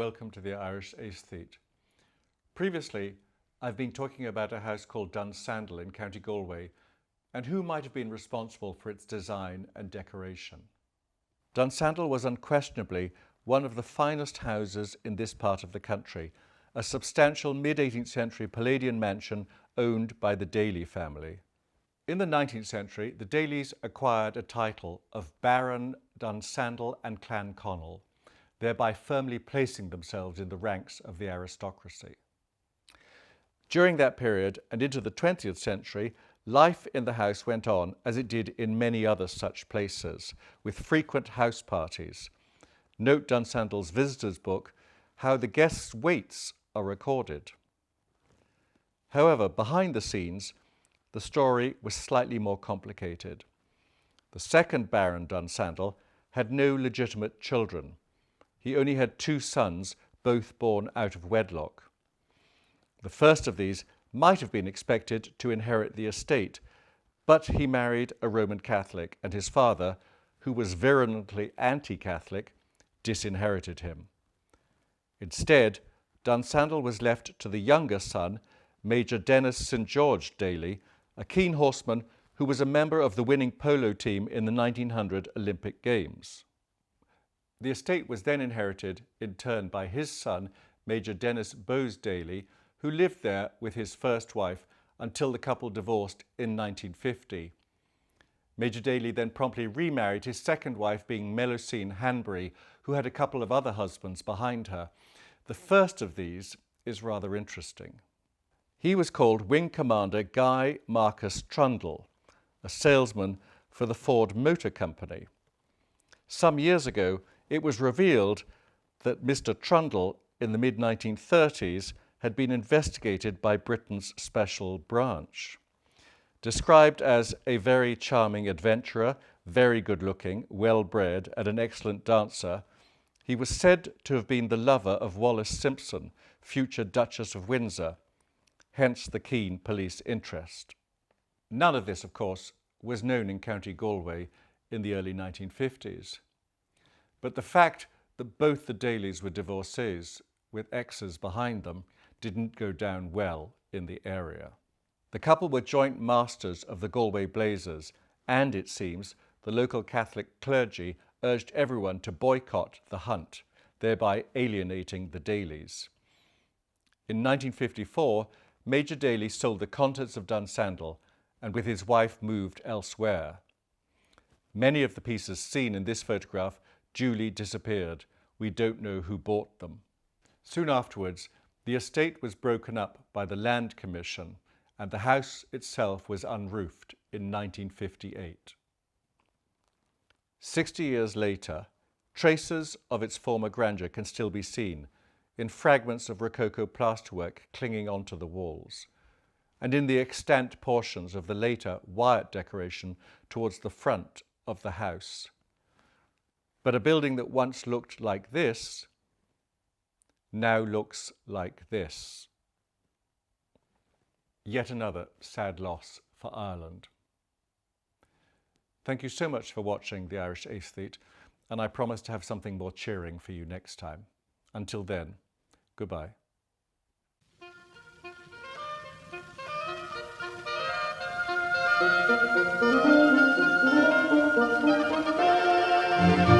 welcome to the Irish Aesthete. Previously, I've been talking about a house called Dunsandle in County Galway and who might have been responsible for its design and decoration. Dunsandle was unquestionably one of the finest houses in this part of the country, a substantial mid-18th century Palladian mansion owned by the Daly family. In the 19th century, the Dalys acquired a title of Baron Dunsandle and Clan Connell, thereby firmly placing themselves in the ranks of the aristocracy. During that period and into the 20th century, life in the house went on as it did in many other such places, with frequent house parties. Note Dunsandle's visitors' book, how the guests' waits are recorded. However, behind the scenes, the story was slightly more complicated. The second Baron Dunsandle had no legitimate children. He only had two sons, both born out of wedlock. The first of these might have been expected to inherit the estate, but he married a Roman Catholic, and his father, who was virulently anti-Catholic, disinherited him. Instead, Dunsandle was left to the younger son, Major Dennis St. George Daly, a keen horseman who was a member of the winning polo team in the 1900 Olympic Games. The estate was then inherited in turn by his son, Major Dennis Bowes Daly, who lived there with his first wife until the couple divorced in 1950. Major Daly then promptly remarried, his second wife being Melusine Hanbury, who had a couple of other husbands behind her. The first of these is rather interesting. He was called Wing Commander Guy Marcus Trundle, a salesman for the Ford Motor Company. Some years ago, it was revealed that Mr. Trundle in the mid-1930s had been investigated by Britain's Special Branch. Described as a very charming adventurer, very good-looking, well-bred, and an excellent dancer, he was said to have been the lover of Wallis Simpson, future Duchess of Windsor, hence the keen police interest. None of this, of course, was known in County Galway in the early 1950s. But the fact that both the Dalys were divorcees, with exes behind them, didn't go down well in the area. The couple were joint masters of the Galway Blazers, and it seems the local Catholic clergy urged everyone to boycott the hunt, thereby alienating the Dalys. In 1954, Major Daly sold the contents of Dunsandle and with his wife moved elsewhere. Many of the pieces seen in this photograph duly disappeared. We don't know who bought them. Soon afterwards, the estate was broken up by the Land Commission and the house itself was unroofed in 1958. 60 years later, traces of its former grandeur can still be seen in fragments of Rococo plasterwork clinging onto the walls, and in the extant portions of the later Wyatt decoration towards the front of the house. But a building that once looked like this now looks like this. Yet another sad loss for Ireland. Thank you so much for watching the Irish Aesthete, and I promise to have something more cheering for you next time. Until then, goodbye. Thank you.